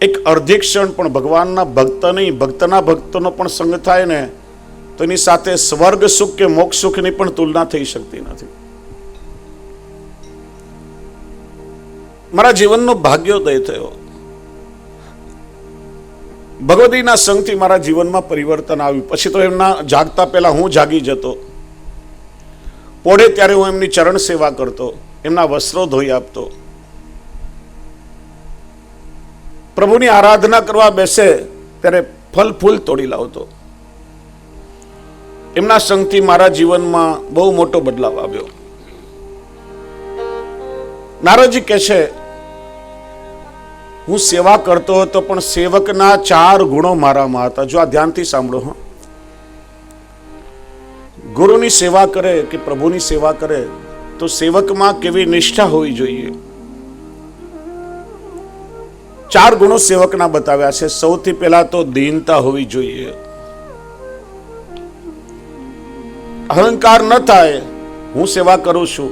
એક અર્ધી ક્ષણ પણ ભગવાનના ભક્ત નહીં, ભક્તના ભક્તનો પણ સંગ થાય ને તો એની સાથે સ્વર્ગ સુખ કે મોક્ષ સુખની પણ તુલના થઈ શકતી નથી. મારા જીવનનો ભાગ્યોદય થયો. ભગવતીના સંગથી મારા જીવનમાં પરિવર્તન આવ્યું. પછી તો એમના જાગતા પહેલા હું જાગી જતો, પોઢે ત્યારે હું એમની ચરણ સેવા કરતો, એમના વસ્ત્રો ધોઈ આપતો. પ્રભુની આરાધના કરવા બેસે ત્યારે ફલ ફૂલ તોડી લાવતો. એમના સંગથી મારા જીવનમાં બહુ મોટો બદલાવ આવ્યો. નારદજી કહે છે, હું સેવા કરતો હતો પણ સેવકના 4 ગુણો મારામાં હતા. જો આ ધ્યાનથી સાંભળો. હા, ગુરુની સેવા કરે કે પ્રભુની સેવા કરે તો સેવકમાં કેવી નિષ્ઠા હોવી જોઈએ. 4 ગુણો સેવકના બતાવ્યા છે. સૌથી પહેલા તો દીનતા હોવી જોઈએ. અહંકાર ન થાય, હું સેવા કરું છું.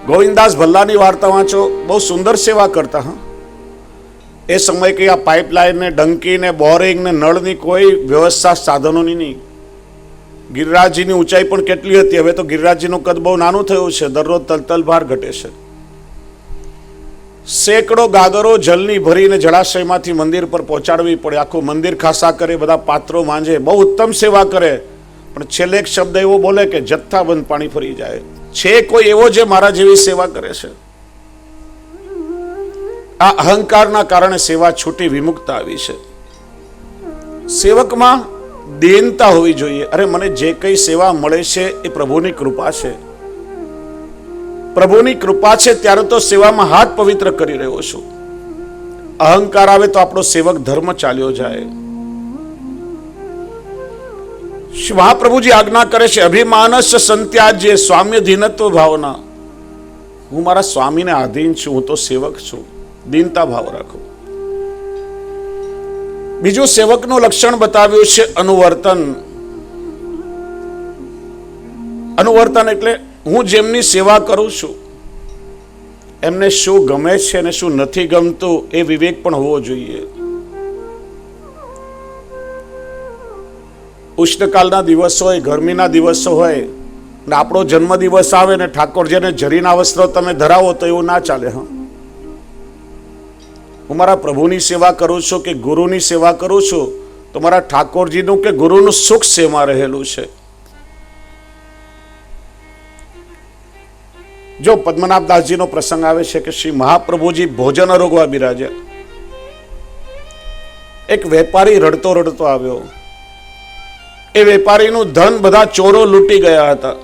ગોવિંદાસ ભલ્લાની વાર્તા વાંચો, બહુ સુંદર સેવા કરતા. હા, એ સમય કે આ પાઇપલાઇન ને ડંકી ને બોરિંગ ને નળની કોઈ વ્યવસ્થા સાધનોની નહીં. ગિરિરાજજીની ઊંચાઈ પણ કેટલી હતી, હવે તો ગિરિરાજજીનું કદ બહુ નાનું થયું છે, દરરોજ તલતલ ભાર ઘટે છે. સેંકડો ગાગરો જલની ભરીને જળાશયમાંથી મંદિર પર પહોંચાડવી પડે. આખું મંદિર ખાસા કરે, બધા પાત્રો માંજે, બહુ ઉત્તમ સેવા કરે. પણ છેલ્લે એક શબ્દ એવો બોલે કે જથ્થાબંધ પાણી ફરી જાય. છે કોઈ એવો જે મારા જેવી સેવા કરે છે? આ અહંકારના કારણે સેવા છૂટી, વિમુક્તા આવી છે. સેવકમાં દીનતા હોવી જોઈએ. અરે મને જે કઈ સેવા મળે છે એ પ્રભુની કૃપા છે. પ્રભુની કૃપા છે ત્યારે તો સેવામાં હાથ પવિત્ર કરી રહ્યો છું. અહંકાર આવે તો આપણો સેવક ધર્મ ચાલ્યો જાય. મહાપ્રભુજી આજ્ઞા કરે છે, અભિમાનસ સંત્યાજ્ય સ્વામ્યધીનત્વ ભાવના. હું મારા સ્વામીને આધીન છું, હું તો સેવક છું. દીનતા ભાવ રાખો. બીજું સેવકનું લક્ષણ બતાવ્યું છે અનુવર્તન. અનુવર્તન એટલે હું જેમની સેવા કરું છું એમને શું ગમે છે અને શું નથી ગમતું એ વિવેક પણ હોવો જોઈએ. ઉષ્ણકાલના દિવસો હોય, ગરમીના દિવસો હોય ને આપણો જન્મદિવસ આવે ને ઠાકોરજીને જરીના વસ્ત્રો તમે ધરાવો તો એવું ના ચાલે. હા, હું મારા પ્રભુની સેવા કરું છું કે ગુરુની સેવા કરું છું તો મારા ઠાકોરજીનું કે ગુરુનું સુખ શેમાં રહેલું છે. જો પદ્મનાભદાસજીનો પ્રસંગ આવે છે કે શ્રી મહાપ્રભુજી ભોજન આરોગવા બિરાજ્યા. એક વેપારી રડતો રડતો આવ્યો. એ વેપારીનું ધન બધા ચોરો લૂંટી ગયા હતા.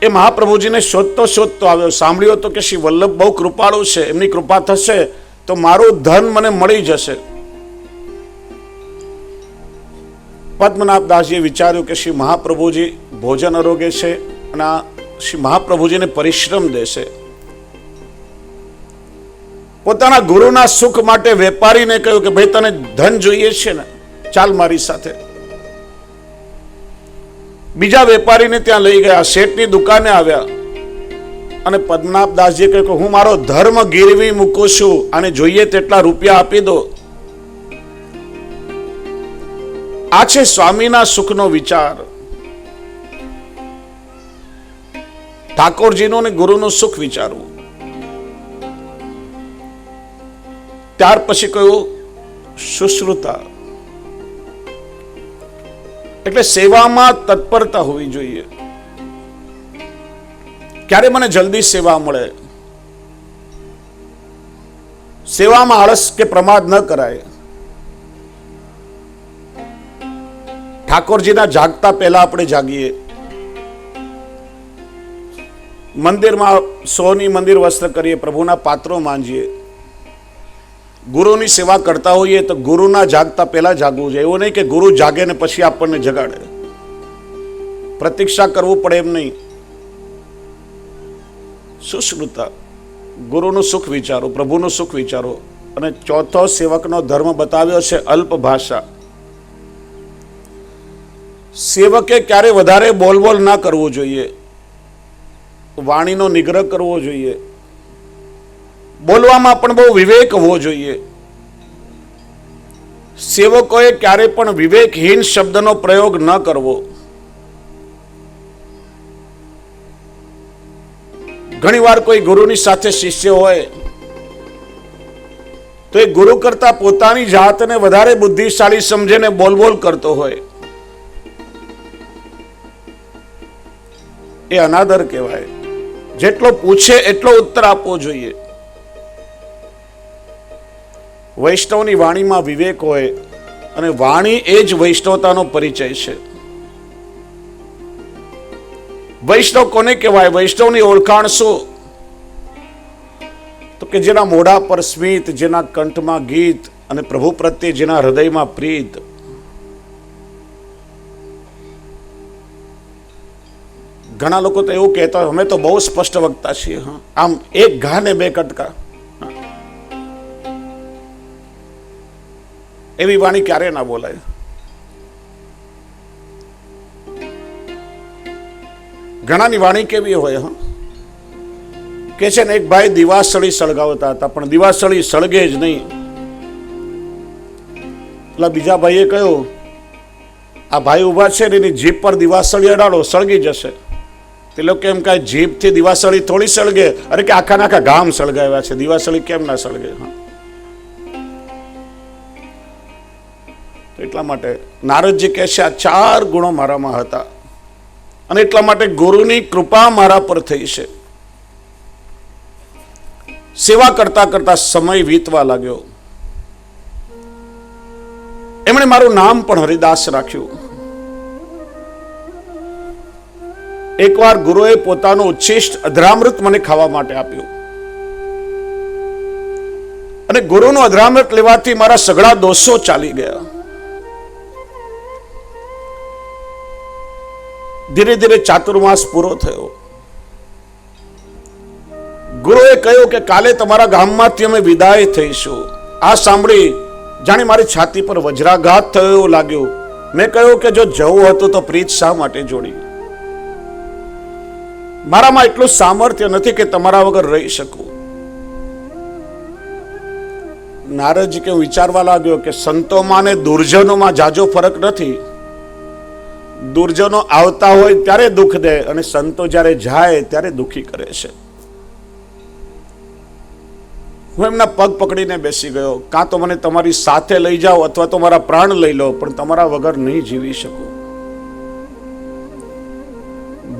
એ મહાપ્રભુજીને શોધતો શોધતો આવ્યો. સાંભળ્યો તો કે શ્રી વલ્લભ બહુ કૃપાળુ છે, એમની કૃપા થશે તો મારું ધન મને મળી જશે. પદ્મનાભદાસજીએ વિચાર્યું કે શ્રી મહાપ્રભુજી ભોજન આરોગે છે અને શ્રી મહાપ્રભુજીને પરિશ્રમ દેશે. પોતાના ગુરુના સુખ માટે વેપારીને કહ્યું કે ભાઈ તને ધન જોઈએ છે ને, ચાલ મારી સાથે. બીજા વેપારીને ત્યાં લઈ ગયા. શેઠની દુકાને આવ્યા અને પદ્મનાભદાસજીએ કહ્યું કે હું મારો ધર્મ ગીરવી મૂકું છું, અને જોઈએ તેટલા રૂપિયા આપી દો. આ છે સ્વામીના સુખનો વિચાર. ઠાકોરજીનું અને ગુરુનું સુખ વિચારવું. ત્યાર પછી કહ્યું શુશ્રુતા, એટલે સેવામાં તત્પરતા હોવી જોઈએ. ક્યારે મને જલ્દી સેવા મળે. સેવામાં આળસ કે પ્રમાદ ન કરાય. ઠાકોરજીના જાગતા પહેલા આપણે જાગીએ. મંદિરમાં સોની મંદિર વસ્ત્ર કરીએ, પ્રભુના પાત્રો માંજીએ. ગુરુની સેવા કરતા હોઈએ તો ગુરુના જાગતા પહેલા જાગવું જોઈએ. એવું નહીં કે ગુરુ જાગે ને પછી આપણને જગાડે. પ્રતીક્ષા કરવું પડે એમ નહીં. સુશ્રુતા, ગુરુનું સુખ વિચારો, પ્રભુનું સુખ વિચારો. અને ચોથો સેવકનો ધર્મ બતાવ્યો છે અલ્પ ભાષા. સેવકે ક્યારે વધારે બોલ ના કરવું જોઈએ. વાણીનો નિગ્રહ કરવો જોઈએ. બોલવામાં પણ બહુ વિવેક હોવો જોઈએ. સેવકોએ ક્યારે પણ વિવેકહીન શબ્દનો પ્રયોગ ન કરવો. ઘણીવાર કોઈ ગુરુની સાથે શિષ્ય હોય તો એ ગુરુ કરતા પોતાની જાતને વધારે બુદ્ધિશાળી સમજે ને બોલ કરતો હોય. એ અનાદર કહેવાય. જેટલો પૂછે એટલો ઉત્તર આપવો જોઈએ. વૈષ્ણવની વાણીમાં વિવેક હોય અને વાણી એ જ વૈષ્ણવતાનો પરિચય છે. વૈષ્ણવ કોને કહેવાય? વૈષ્ણવની ઓળખાણ શું? તો કે જેના મોઢા પર સ્મિત, જેના કંઠમાં ગીત અને પ્રભુ પ્રત્યે જેના હૃદયમાં પ્રીત. ઘણા લોકો તો એવું કહેતા હોય અમે તો બહુ સ્પષ્ટ વક્તા છીએ. આમ એક ઘા ને બે કટકા. એવી વાણી ક્યારે ના બોલાય. ઘણાની વાણી કેવી હોય કે છે ને, એક ભાઈ દિવાસળી સળગાવતા હતા પણ દિવાસળી સળગે જ નહીં. એટલે બીજા ભાઈએ કહ્યું આ ભાઈ ઉભા છે ને એની જીભ પર દિવાસળી અડાડો, સળગી જશે. તે લોકો એમ કહે જીભથી દિવાસળી થોડી સળગે. અરે કે આખા નાખા ગામ સળગાવ્યા છે, દિવાસળી કેમ ના સળગે? એટલા માટે નારદજી કહે છે આ 4 ગુણો મારામાં હતા અને એટલા માટે ગુરુની કૃપા મારા પર થઈ છે. સેવા કરતા કરતા સમય વીતવા લાગ્યો. એમણે મારું નામ પણ હરિદાસ રાખ્યું. એકવાર ગુરુએ પોતાનું ઉચ્છિષ્ટ અધરામૃત મને ખાવા માટે આપ્યું અને ગુરુનું અધરામૃત લેવાથી મારા સઘળા દોષો ચાલી ગયા. ધીરે ધીરે ચાતુર્માસ પૂરો થયો. ગુરુએ કહ્યું કે કાલે તમારા ગામમાંથી અમે વિદાય થઈશું. આ સાંભળી જાણે મારી છાતી પર વજ્રાઘાત થયો એવું લાગ્યું. મેં કહ્યું કે જો જવું હતું તો પ્રીત શા માટે જોડી? મારામાં એટલું સામર્થ્ય નથી કે તમારા વગર રહી શકું. નારદજી કે વિચારવા લાગ્યો કે સંતોમાં ને દુર્જનોમાં જાજો ફરક નથી. દુર્જનો આવતા હોય ત્યારે દુઃખ દે અને સંતો જ્યારે જાય ત્યારે દુઃખી કરે છે. હું એમના પગ પકડીને બેસી ગયો. કાં તો મને તમારી સાથે લઈ જાઓ અથવા તો મારા પ્રાણ લઈ લો, પણ તમારા વગર નહીં જીવી શકું.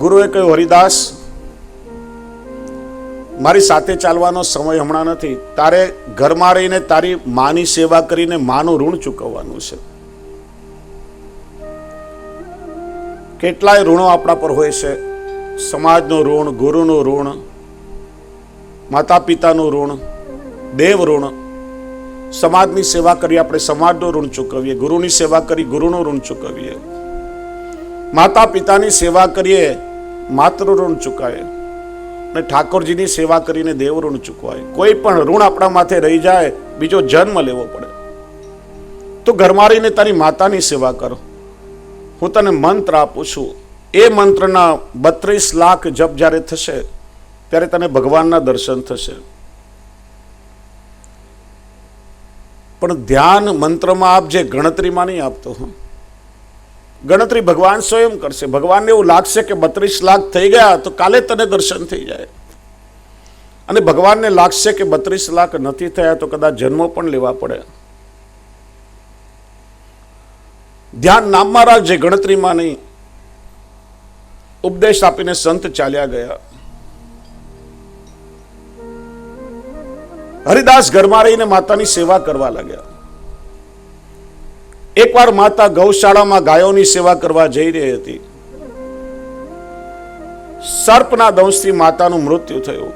ગુરુએ કહ્યું હરિદાસ, મારી સાથે ચાલવાનો સમય હમણાં નથી. તારે ઘરમાં રહીને તારી માની સેવા કરીને માનું ઋણ ચૂકવવાનું છે. કેટલાય ઋણો આપણા પર હોય છે. સમાજનું ઋણ, ગુરુનું ઋણ, માતા પિતાનું ઋણ, દેવ ઋણ. સમાજની સેવા કરી આપણે સમાજનું ઋણ ચૂકવીએ, ગુરુની સેવા કરી ગુરુનું ઋણ ચૂકવીએ, માતા પિતાની સેવા કરીએ માતૃ ઋણ ચૂકાય અને ઠાકોરજીની સેવા કરીને દેવ ઋણ ચૂકવાય. કોઈ પણ ઋણ આપણા માથે રહી જાય બીજો જન્મ લેવો પડે. તું ઘરમાં રહીને તારી માતાની સેવા કરો. હું તને મંત્ર આપું છું. એ મંત્રના 32 લાખ જપ જ્યારે થશે ત્યારે તને ભગવાનના દર્શન થશે. પણ ધ્યાન મંત્રમાં આપજે, ગણતરીમાં નહીં આપતો. ગણતરી ભગવાન સ્વયં કરશે. ભગવાનને એવું લાગશે કે 32 લાખ થઈ ગયા તો કાલે તને દર્શન થઈ જાય, અને ભગવાનને લાગશે કે 32 લાખ નથી થયા તો કદાચ જન્મો પણ લેવા પડે. ધ્યાન નામમાં રાખજે, ગણતરીમાં નહીં. ઉપદેશ આપીને સંત ચાલ્યા ગયા. હરિદાસ ઘરમાં રહીને માતાની સેવા કરવા લાગ્યા. એકવાર માતા ગૌશાળામાં ગાયોની સેવા કરવા જઈ રહી હતી. સર્પના દંશથી માતાનું મૃત્યુ થયું.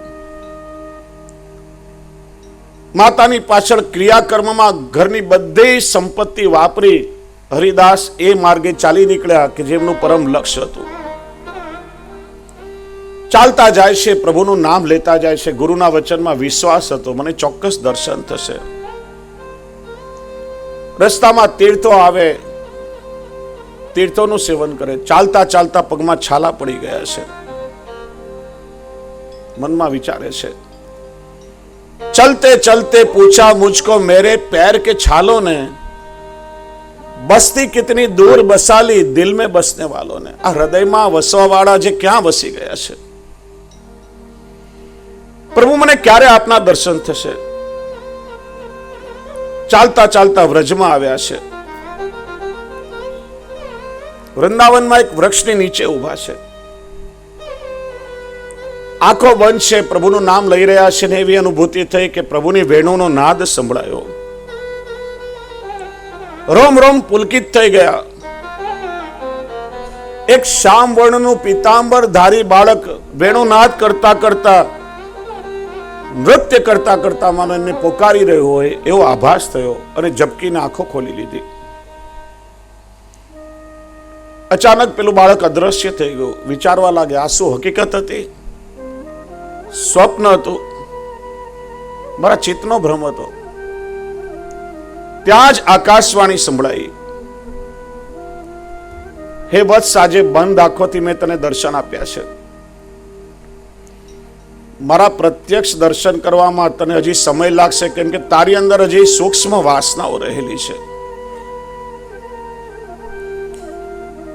માતાની પાછળ ક્રિયાકર્મમાં ઘરની બધી સંપત્તિ વાપરી હરિદાસ એ માર્ગે ચાલી નીકળ્યા કે જેમનું પરમ લક્ષ્ય હતું. ચાલતા જાય છે, પ્રભુનું નામ લેતા જાય છે. ગુરુના વચનમાં વિશ્વાસ હતો, મને ચોક્કસ દર્શન થશે. રસ્તામાં તીર્થો આવે, તીર્થોનું સેવન કરે. ચાલતા ચાલતા પગમાં છાલા પડી ગયા છે. મનમાં વિચારે છે, ચલતે ચલતે પૂછા મુझको मेरे पैर के छालों ने, बस्ती कितनी दूर बसा ली दिल में बसने वालों ने. આ હૃદયમાં વસવા વાળા જે ક્યાં વસી ગયા છે? પ્રભુ મને ક્યારે આપના દર્શન થશે? ચાલતા ચાલતા વ્રજમાં આવ્યા છે. વૃંદાવનમાં એક વૃક્ષની નીચે ઉભા છે. આંખો બંધ છે, પ્રભુનું નામ લઈ રહ્યા છે ને એવી અનુભૂતિ થઈ કે પ્રભુની વેણુનો નાદ સંભળાયો. રોમ રોમ પુલકિત થઈ ગયા. એક શ્યામ વર્ણનું પીતાંબર ધારી બાળક વેણુનાદ કરતા કરતા, નૃત્ય કરતા કરતા મને એને પોકારી રહ્યો હોય એવો આભાસ થયો અને ઝબકીને આંખો ખોલી લીધી. અચાનક પેલું બાળક અદ્રશ્ય થઈ ગયું. વિચારવા લાગ્યા, આ શું હકીકત હતી? સ્વપ્ન હતું? મારા ચિત્તનો ભ્રમ હતો? ત્યાં જ આકાશવાણી સંભળાઈ, હે વત્સ, આજે બંધ આંખોથી મેં તને દર્શન આપ્યા છે. મારા પ્રત્યક્ષ દર્શન કરવામાં તને હજી સમય લાગશે, કેમ કે તારી અંદર હજી સૂક્ષ્મ વાસનાઓ રહેલી છે.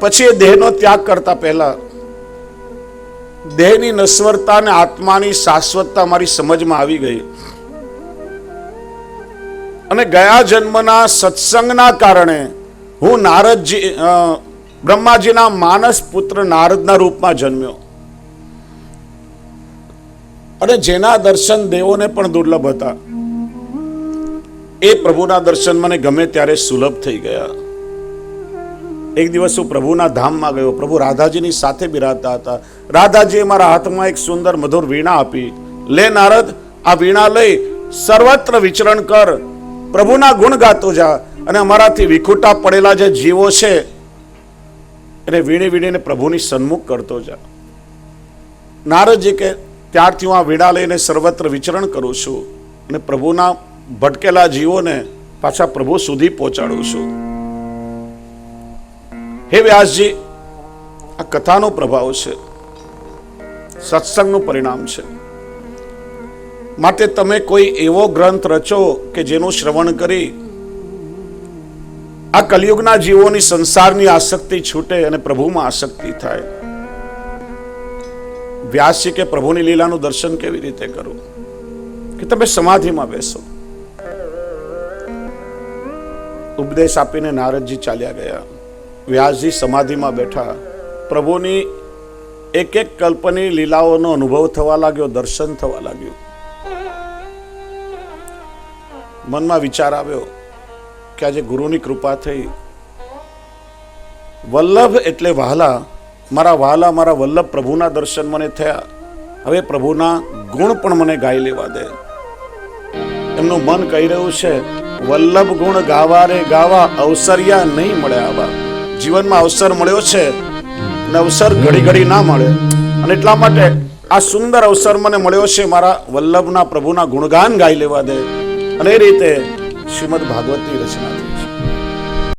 પછી એ દેહનો ત્યાગ કરતા પહેલા દેહની નશ્વરતા અને આત્માની શાશ્વતતા મારી સમજમાં આવી ગઈ અને ગયા જન્મના સત્સંગના કારણે હું નારદજી, બ્રહ્માજીના માનસ પુત્ર નારદના રૂપમાં જન્મ્યો અને જેના દર્શન દેવોને પણ દુર્લભ હતા, એ પ્રભુના દર્શન મને ગમે ત્યારે સુલભ થઈ ગયા. એક દિવસ હું પ્રભુના ધામમાં ગયો. પ્રભુ રાધાજીની સાથે બિરાજતા હતા. રાધાજીએ મારા હાથમાં એક સુંદર મધુર વીણા આપી. લે નારદ, આ વીણા લઈ સર્વત્ર વિચરણ કર, પ્રભુના ગુણ ગાતો જા અને અમારાથી વિખૂટા પડેલા જે જીવો છે એને વીણી વીણીને પ્રભુની સન્મુખ કરતો જા. નારદજી કે ત્યારથી હું આ વીણા લઈને સર્વત્ર વિચરણ કરું છું અને પ્રભુના ભટકેલા જીવોને પાછા પ્રભુ સુધી પહોંચાડું છું. હે વ્યાસજી, આ કથાનો પ્રભાવ છે, સત્સંગનું પરિણામ છે. માટે તમે કોઈ એવો ગ્રંથ રચો કે જેનું શ્રવણ કરી આ કલિયુગના જીવોની સંસારની આસક્તિ છૂટે અને પ્રભુમાં આસક્તિ થાય. વ્યાસજી કે પ્રભુની લીલાનું દર્શન કેવી રીતે કરું? કે તમે સમાધિમાં બેસો. ઉપદેશ આપીને નારદજી ચાલ્યા ગયા. વ્યાસજી સમાધિમાં બેઠા. પ્રભુની એક એક કલ્પની લીલાઓનો અનુભવ થવા લાગ્યો, દર્શન થવા લાગ્યું. મનમાં વિચાર આવ્યો કે આજે ગુરુની કૃપા થઈ. વલ્લભ એટલે વહાલા, મારા વહાલા, મારા વલ્લભ પ્રભુના દર્શન મને થયા. હવે પ્રભુના ગુણ પણ મને ગાઈ લેવા દે. એમનું મન કહી રહ્યું છે, વલ્લભ ગુણ ગાવા રે ગાવા, અવસરિયા નહીં મળે આવા. જીવનમાં અવસર મળ્યો છે અને અવસર ઘડી ઘડી ના મળે, અને એટલા માટે આ સુંદર અવસર મને મળ્યો છે, મારા વલ્લભના પ્રભુના ગુણગાન ગાઈ લેવા દે. અને એ રીતે શ્રીમદ ભાગવતની રચના થઈ.